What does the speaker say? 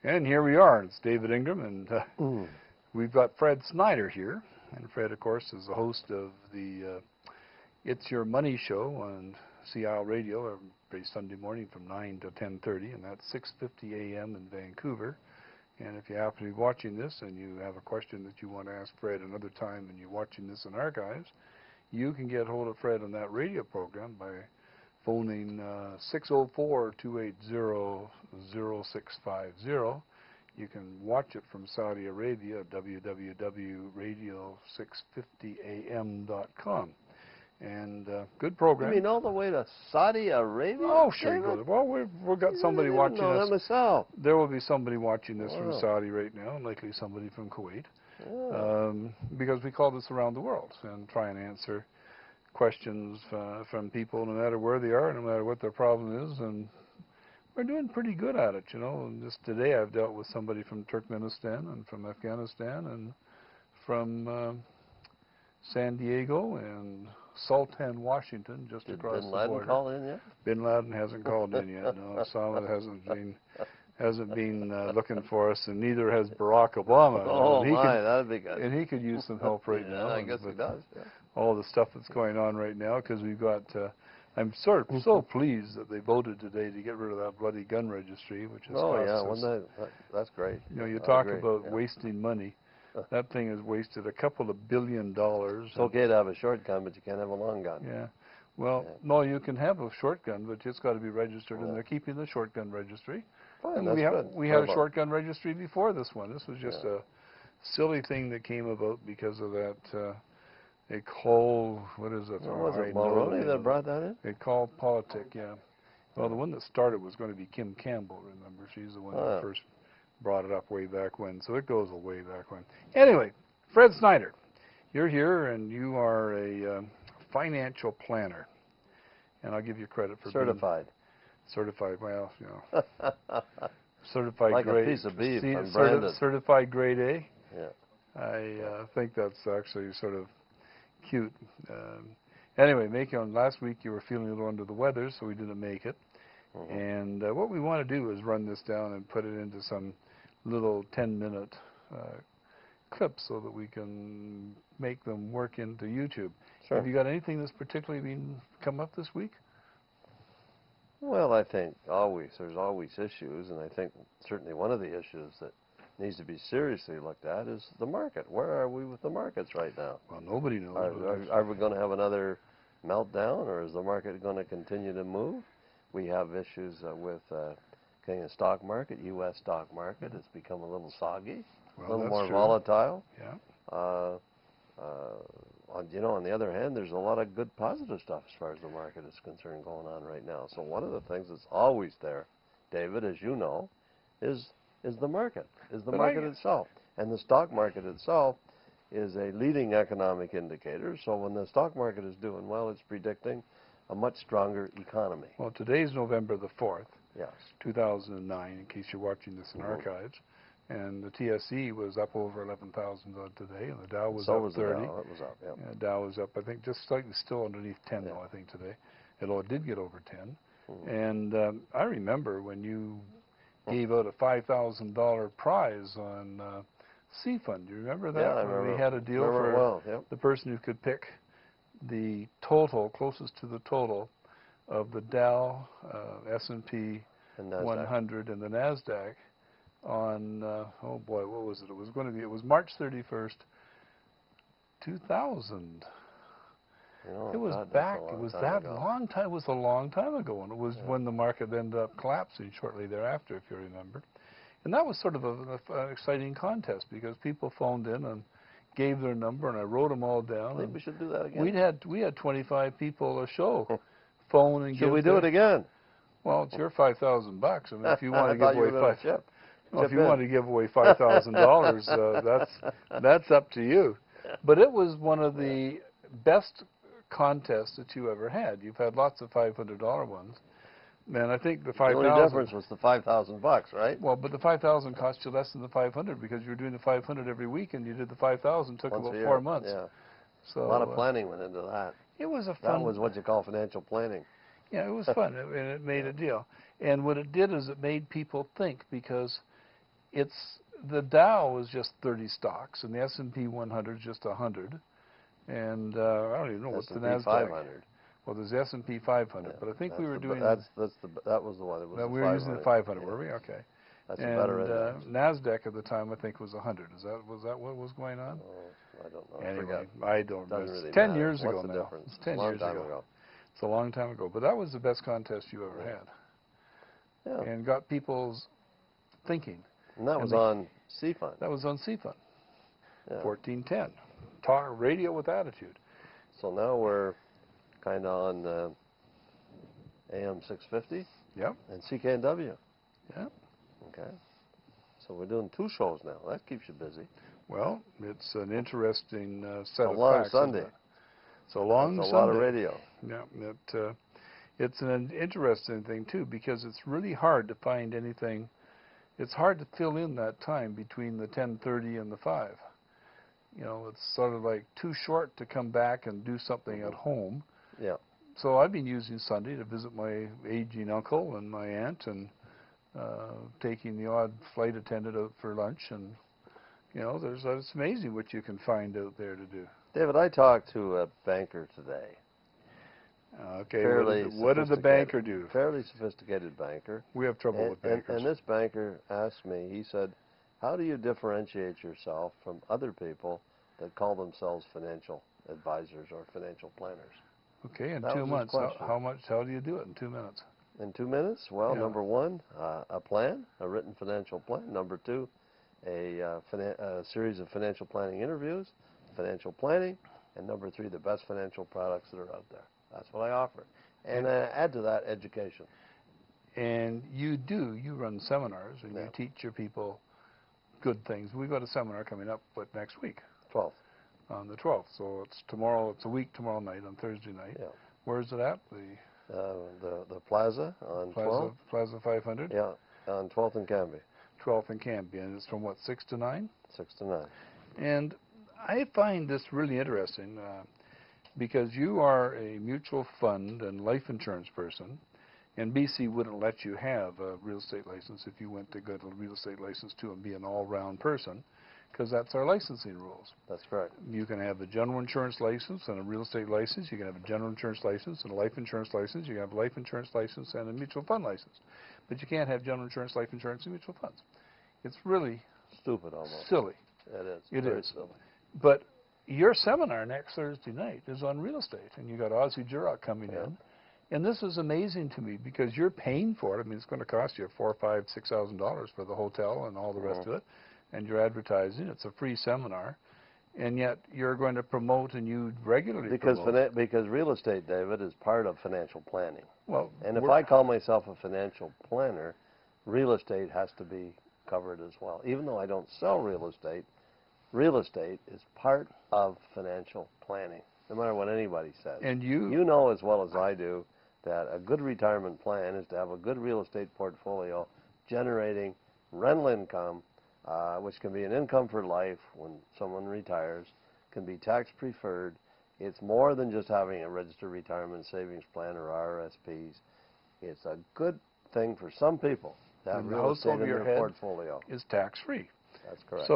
And here we are. It's David Ingram, and we've got Fred Snyder here. And Fred, of course, is the host of the It's Your Money show on CIL Radio every Sunday morning from 9 to 10:30, and that's 6:50 a.m. in Vancouver. And if you happen to be watching this and you have a question that you want to ask Fred another time and you're watching this in archives, you can get hold of Fred on that radio program by phoning 604-280-0650. You can watch it from Saudi Arabia at www.radio650am.com. And good program. You mean all the way to Saudi Arabia? Oh, sure. Well, we've got somebody watching us. Myself. There will be somebody watching this from Saudi right now, and likely somebody from Kuwait, because we call this Around the World and try and answer questions from people no matter where they are, no matter what their problem is, and we're doing pretty good at it, you know. And just today I've dealt with somebody from Turkmenistan and from Afghanistan and from San Diego and Sultan, Washington, just across the border. Bin Laden call in yet? Bin Laden hasn't called in yet. No, Osama hasn't been looking for us, and neither has Barack Obama. Oh, that'd be good. And he could use some help right now. I guess he does. Yeah. All the stuff that's going on right now, because we've got. I'm sort of so pleased that they voted today to get rid of that bloody gun registry, which is that's great. You know, you talk about wasting money. That thing has wasted $2 billion. It's okay to have a short gun, but you can't have a long gun. Yeah. Well, no, you can have a short gun, but it's got to be registered, and they're keeping the short gun registry. Fine, and we had a short gun registry before this one. This was just a silly thing that came about because of that. They call, what is it? Was it Mulroney that brought that in? They call politic, yeah. Well, the one that started was going to be Kim Campbell, remember? She's the one that first brought it up way back when, so it goes way back when. Anyway, Fred Snyder, you're here, and you are a financial planner, and I'll give you credit for certified. Certified, well, you know. Certified like grade. A piece of beef, certified grade A. Yeah. I think that's actually sort of cute. Anyway, last week you were feeling a little under the weather, so we didn't make it. And what we want to do is run this down and put it into some little 10-minute clips so that we can make them work into YouTube. Sure. Have you got anything that's particularly come up this week? Well, I think there's always issues, and I think certainly one of the issues that needs to be seriously looked at is the market. Where are we with the markets right now? Well, nobody knows. Are we going to have another meltdown, or is the market going to continue to move? We have issues with the stock market, U.S. stock market. It's become a little soggy, a little more volatile. Yeah. On the other hand, there's a lot of good positive stuff as far as the market is concerned going on right now. So one of the things that's always there, David, as you know, is the market, itself. And the stock market itself is a leading economic indicator. So when the stock market is doing well, it's predicting a much stronger economy. Well, today's November the 4th, yes, 2009, in case you're watching this in archives. And the TSE was up over 11,000 today, and the Dow was up 30. It was up, yeah. The Dow was up, I think, just slightly still underneath 10, though, I think, today. Although it did get over 10. And I remember when you gave out a $5,000 prize on C-Fund. Do you remember that? Yeah, I remember. We had a deal for the person who could pick the total, closest to the total, of the Dow, S&P 100, and the NASDAQ on, oh boy, what was it? It was March 31st, 2000. It was back, it was that long time, it was a long time ago, and it was when the market ended up collapsing shortly thereafter, if you remember. And that was sort of an exciting contest because people phoned in and gave their number, and I wrote them all down. Maybe we should do that again. We had 25 people a show phone and give. Should we do it again? Well, it's your $5,000. I mean, if you want to give away $5,000, that's up to you. But it was one of the best contests that you ever had. You've had lots of $500 ones. Man, I think the 5,000. The only difference was the $5,000, right? Well, but the 5,000 cost you less than the 500 because you were doing the 500 every week, and you did the 5,000. Took about 4 months. Yeah. So a lot of planning went into that. It was a fun. That was what you call financial planning. Yeah, it was fun, and it made a deal. And what it did is it made people think because the Dow is just 30 stocks, and the S&P 100 is just 100, and I don't even know what's the S&P NASDAQ. 500. Well, there's the S&P 500, Yeah, but I think we were doing that was the one. It was that the we were using the 500, yeah. were we? Okay. That's And a better index. NASDAQ at the time I think was 100. Was that what was going on? Oh, I don't know. Anyway, I don't know. Doesn't It's really 10 matter. years What's ago the now. difference? It's 10 Long years time ago. It's a long time ago, but that was the best contest you ever had, Yeah. and got people's thinking. And that was on CFUN. That was on CFUN. Yeah. 1410. Talk radio with attitude. So now we're kind of on AM 650. Yep. And CKNW. Yep. Okay. So we're doing 2 shows now. That keeps you busy. Well, it's an interesting set a of long facts. Sunday. It's a long That's Sunday. a lot of radio. Yeah. It's an interesting thing too, because it's really hard to find anything. It's hard to fill in that time between the 10:30 and the 5. You know, it's sort of like too short to come back and do something at home. Yeah. So I've been using Sunday to visit my aging uncle and my aunt, and taking the odd flight attendant out for lunch. And you know, it's amazing what you can find out there to do. David, I talked to a banker today. Okay, what did the banker do? Fairly sophisticated banker. We have trouble with bankers. And this banker asked me, he said, how do you differentiate yourself from other people that call themselves financial advisors or financial planners? Okay, in That 2 was his months, question. how do you do it in 2 minutes? In 2 minutes? Well, Yeah. number 1, a plan, a written financial plan. Number 2, a series of financial planning interviews, financial planning. And number 3, the best financial products that are out there. That's what I offer. And add to that education. And you run seminars, and Yeah. you teach your people good things. We've got a seminar coming up, next week? 12th. On the 12th. So it's tomorrow, it's a week tomorrow night, on Thursday night. Yeah. Where's it at? The Plaza on 12th. Plaza 500? Yeah, on 12th and Canby. 12th and Canby. And it's from what, 6 to 9? 6 to 9. And I find this really interesting because you are a mutual fund and life insurance person, and BC wouldn't let you have a real estate license if you went to get a real estate license too and be an all-round person, because that's our licensing rules. That's correct. You can have a general insurance license and a real estate license. You can have a general insurance license and a life insurance license. You can have a life insurance license and a mutual fund license. But you can't have general insurance, life insurance, and mutual funds. It's really stupid almost. Silly. It is. It Very is. silly. But your seminar next Thursday night is on real estate, and you got Ozzie Jurock coming in. And this is amazing to me because you're paying for it. I mean, it's going to cost you $4,000, $5,000, $6,000 for the hotel and all the rest of it, and your advertising. It's a free seminar, and yet you're going to promote, and you regularly promote. Because real estate, David, is part of financial planning. Well, and if I call myself a financial planner, real estate has to be covered as well. Even though I don't sell real estate is part of financial planning, no matter what anybody says. And you know as well as I do that a good retirement plan is to have a good real estate portfolio generating rental income, which can be an income for life when someone retires, can be tax preferred. It's more than just having a registered retirement savings plan or RRSPs. It's a good thing for some people to have real estate in their portfolio. Is tax free. That's correct. So